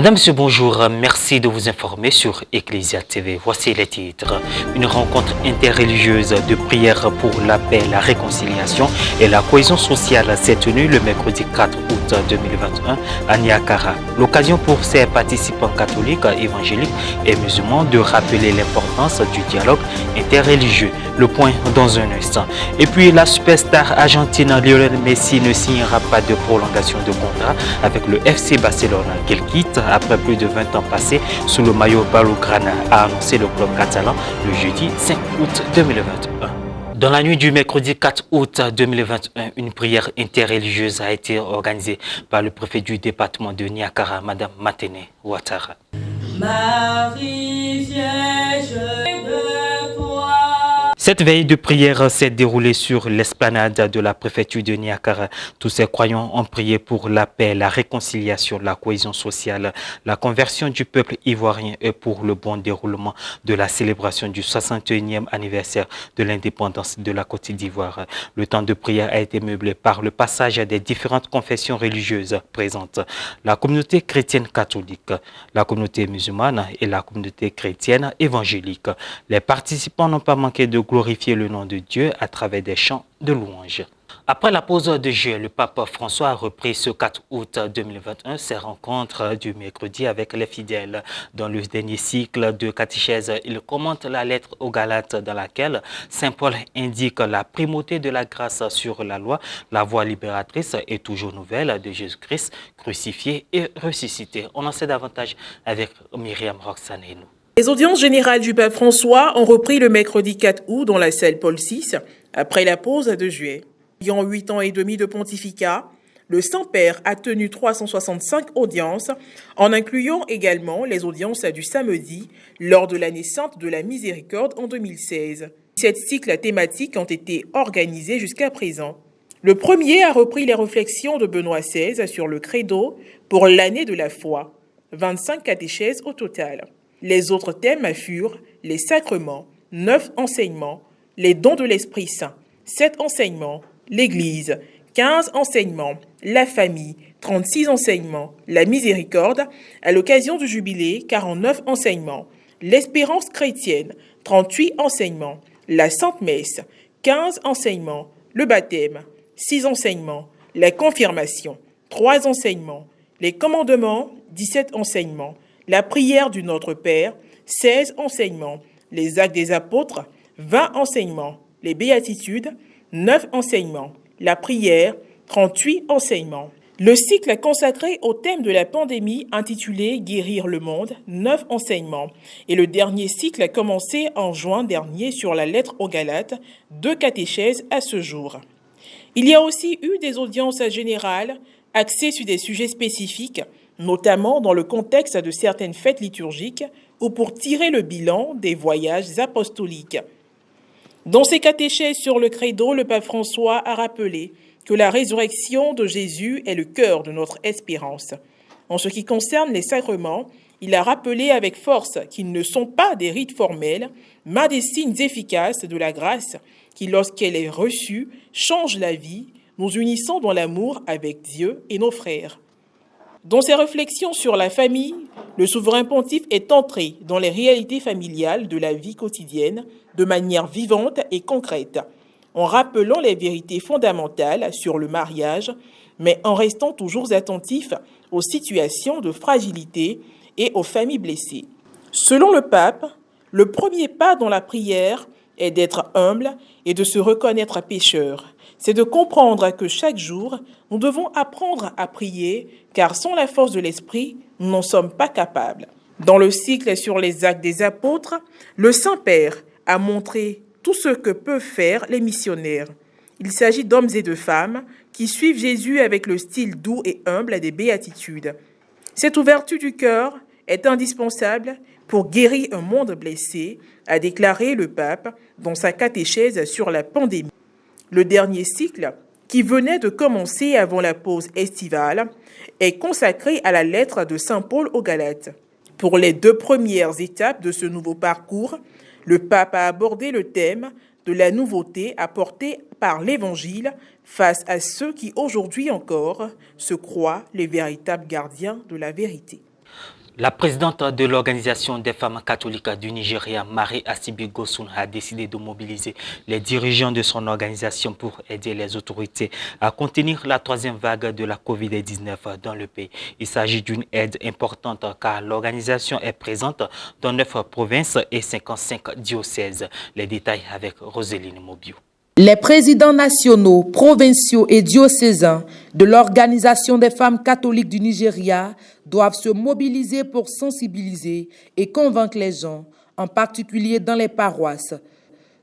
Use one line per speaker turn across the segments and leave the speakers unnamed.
Madame, Monsieur, bonjour. Merci de vous informer sur Ecclesia TV. Voici les titres. Une rencontre interreligieuse de prière pour la paix, la réconciliation et la cohésion sociale s'est tenue le mercredi 4 août 2021 à Niakara. L'occasion pour ces participants catholiques, évangéliques et musulmans de rappeler l'importance du dialogue interreligieux. Le point dans un instant. Et puis la superstar argentine Lionel Messi ne signera pas de prolongation de contrat avec le FC Barcelone qu'il quitte après plus de 20 ans passés sous le maillot Blaugrana, a annoncé le club catalan le jeudi 5 août 2021. Dans la nuit du mercredi 4 août 2021, une prière interreligieuse a été organisée par le préfet du département de Niakara, Madame Matene Ouattara.
Marie Vierge de toi.
Cette veille de prière s'est déroulée sur l'esplanade de la préfecture de Niakara. Tous ces croyants ont prié pour la paix, la réconciliation, la cohésion sociale, la conversion du peuple ivoirien et pour le bon déroulement de la célébration du 61e anniversaire de l'indépendance de la Côte d'Ivoire. Le temps de prière a été meublé par le passage des différentes confessions religieuses présentes. La communauté chrétienne catholique, la communauté musulmane et la communauté chrétienne évangélique. Les participants n'ont pas manqué de glorifier le nom de Dieu à travers des chants de louanges. Après la pause de juillet, le pape François a repris ce 4 août 2021 ses rencontres du mercredi avec les fidèles. Dans le dernier cycle de catéchèse, il commente la lettre aux Galates dans laquelle saint Paul indique la primauté de la grâce sur la loi, la voie libératrice et toujours nouvelle de Jésus-Christ crucifié et ressuscité. On en sait davantage avec Myriam Roxanenou.
Les audiences générales du pape François ont repris le mercredi 4 août dans la salle Paul VI, après la pause de juillet. Ayant 8 ans et demi de pontificat, le Saint-Père a tenu 365 audiences, en incluant également les audiences du samedi lors de l'année sainte de la miséricorde en 2016. 7 cycles thématiques ont été organisés jusqu'à présent. Le premier a repris les réflexions de Benoît XVI sur le credo pour l'année de la foi, 25 catéchèses au total. Les autres thèmes furent les sacrements, 9 enseignements, les dons de l'Esprit Saint, 7 enseignements, l'Église, 15 enseignements, la famille, 36 enseignements, la miséricorde, à l'occasion du jubilé, 49 enseignements, l'espérance chrétienne, 38 enseignements, la Sainte Messe, 15 enseignements, le baptême, 6 enseignements, la confirmation, 3 enseignements, les commandements, 17 enseignements, la prière du Notre Père, 16 enseignements, les actes des apôtres, 20 enseignements, les béatitudes, 9 enseignements, la prière, 38 enseignements. Le cycle consacré au thème de la pandémie intitulé « Guérir le monde », 9 enseignements. Et le dernier cycle a commencé en juin dernier sur la lettre aux Galates, 2 catéchèses à ce jour. Il y a aussi eu des audiences générales axées sur des sujets spécifiques, notamment dans le contexte de certaines fêtes liturgiques ou pour tirer le bilan des voyages apostoliques. Dans ses catéchèses sur le credo, le pape François a rappelé que la résurrection de Jésus est le cœur de notre espérance. En ce qui concerne les sacrements, il a rappelé avec force qu'ils ne sont pas des rites formels, mais des signes efficaces de la grâce qui, lorsqu'elle est reçue, change la vie, nous unissant dans l'amour avec Dieu et nos frères. Dans ses réflexions sur la famille, le souverain pontife est entré dans les réalités familiales de la vie quotidienne de manière vivante et concrète, en rappelant les vérités fondamentales sur le mariage, mais en restant toujours attentif aux situations de fragilité et aux familles blessées. Selon le pape, le premier pas dans la prière est d'être humble et de se reconnaître pécheur. C'est de comprendre que chaque jour, nous devons apprendre à prier, car sans la force de l'esprit, nous n'en sommes pas capables. Dans le cycle sur les actes des apôtres, le Saint-Père a montré tout ce que peuvent faire les missionnaires. Il s'agit d'hommes et de femmes qui suivent Jésus avec le style doux et humble des béatitudes. Cette ouverture du cœur est indispensable pour guérir un monde blessé, a déclaré le pape dans sa catéchèse sur la pandémie. Le dernier cycle, qui venait de commencer avant la pause estivale, est consacré à la lettre de saint Paul aux Galates. Pour les 2 premières étapes de ce nouveau parcours, le pape a abordé le thème de la nouveauté apportée par l'Évangile face à ceux qui aujourd'hui encore se croient les véritables gardiens de la vérité.
La présidente de l'Organisation des femmes catholiques du Nigeria, Marie Asibi Gosun, a décidé de mobiliser les dirigeants de son organisation pour aider les autorités à contenir la troisième vague de la COVID-19 dans le pays. Il s'agit d'une aide importante car l'organisation est présente dans 9 provinces et 55 diocèses. Les détails avec Roséline Mobio.
Les présidents nationaux, provinciaux et diocésains de l'Organisation des femmes catholiques du Nigeria doivent se mobiliser pour sensibiliser et convaincre les gens, en particulier dans les paroisses,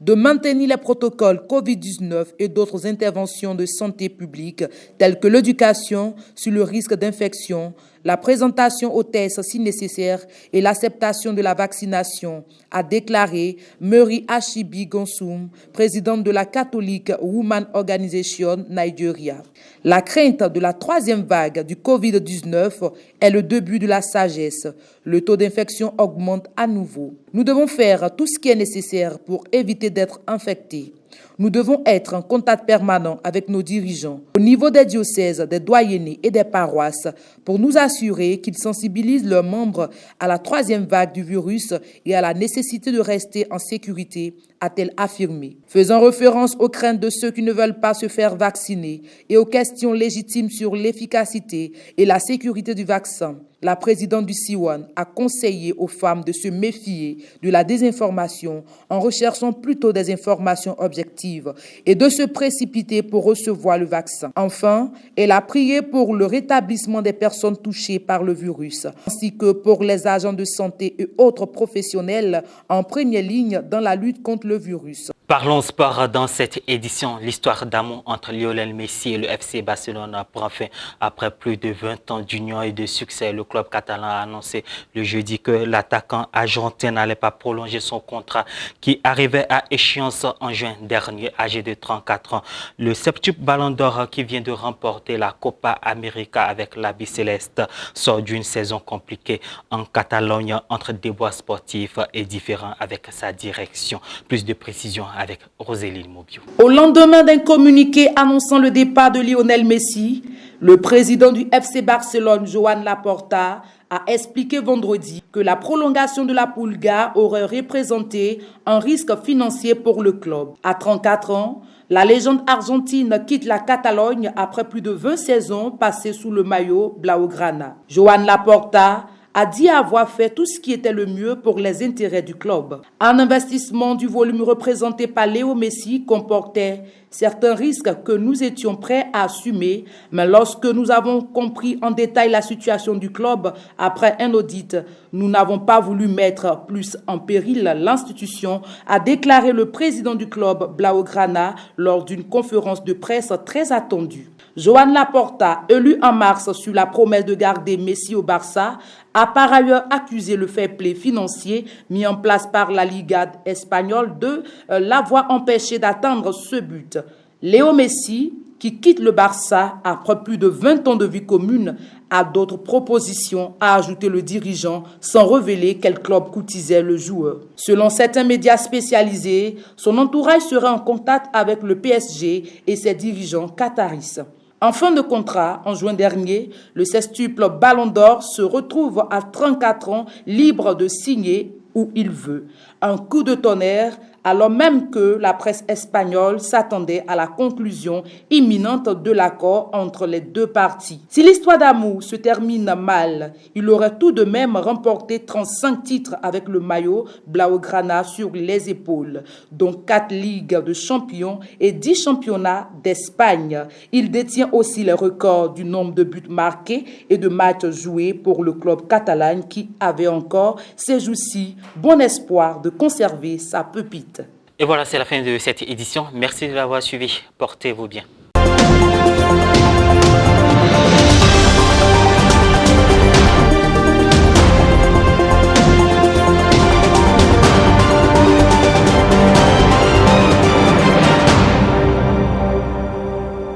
de maintenir les protocoles COVID-19 et d'autres interventions de santé publique telles que l'éducation sur le risque d'infection, la présentation aux tests si nécessaire et l'acceptation de la vaccination, a déclaré Mary Ashibi Gonsum, présidente de la Catholic Women Organization Nigeria. La crainte de la troisième vague du COVID-19 est le début de la sagesse. Le taux d'infection augmente à nouveau. Nous devons faire tout ce qui est nécessaire pour éviter d'être infectés. Nous devons être en contact permanent avec nos dirigeants au niveau des diocèses, des doyennés et des paroisses pour nous assurer qu'ils sensibilisent leurs membres à la troisième vague du virus et à la nécessité de rester en sécurité, a-t-elle affirmé. Faisant référence aux craintes de ceux qui ne veulent pas se faire vacciner et aux questions légitimes sur l'efficacité et la sécurité du vaccin, la présidente du Siwan a conseillé aux femmes de se méfier de la désinformation en recherchant plutôt des informations objectives et de se précipiter pour recevoir le vaccin. Enfin, elle a prié pour le rétablissement des personnes touchées par le virus, ainsi que pour les agents de santé et autres professionnels en première ligne dans la lutte contre le virus.
Parlons sport dans cette édition. L'histoire d'amour entre Lionel Messi et le FC Barcelone prend fin après plus de 20 ans d'union et de succès. Le club catalan a annoncé le jeudi que l'attaquant argentin n'allait pas prolonger son contrat qui arrivait à échéance en juin dernier, âgé de 34 ans. Le septuple Ballon d'Or qui vient de remporter la Copa América avec l'Habit Céleste sort d'une saison compliquée en Catalogne entre déboires sportifs et différents avec sa direction. Plus de précisions avec Roséline Mobio.
Au lendemain d'un communiqué annonçant le départ de Lionel Messi, le président du FC Barcelone, Joan Laporta, a expliqué vendredi que la prolongation de la Pulga aurait représenté un risque financier pour le club. À 34 ans, la légende argentine quitte la Catalogne après plus de 20 saisons passées sous le maillot blaugrana. Joan Laporta a dit avoir fait tout ce qui était le mieux pour les intérêts du club. Un investissement du volume représenté par Léo Messi comportait certains risques que nous étions prêts à assumer, mais lorsque nous avons compris en détail la situation du club après un audit, nous n'avons pas voulu mettre plus en péril l'institution, a déclaré le président du club blaugrana lors d'une conférence de presse très attendue. Joan Laporta, élu en mars sur la promesse de garder Messi au Barça, a par ailleurs accusé le fair play financier mis en place par la Liga espagnole de l'avoir empêché d'atteindre ce but. Léo Messi, qui quitte le Barça après plus de 20 ans de vie commune, a d'autres propositions, a ajouté le dirigeant, sans révéler quel club courtisait le joueur. Selon certains médias spécialisés, son entourage serait en contact avec le PSG et ses dirigeants qataris. En fin de contrat, en juin dernier, le sextuple Ballon d'Or se retrouve à 34 ans libre de signer où il veut. Un coup de tonnerre, alors même que la presse espagnole s'attendait à la conclusion imminente de l'accord entre les deux parties. Si l'histoire d'amour se termine mal, il aurait tout de même remporté 35 titres avec le maillot blaugrana sur les épaules, dont 4 ligues de champions et 10 championnats d'Espagne. Il détient aussi les records du nombre de buts marqués et de matchs joués pour le club catalan qui avait encore ces jours-ci bon espoir de conserver sa pépite.
Et voilà, c'est la fin de cette édition. Merci de l'avoir suivi. Portez-vous bien.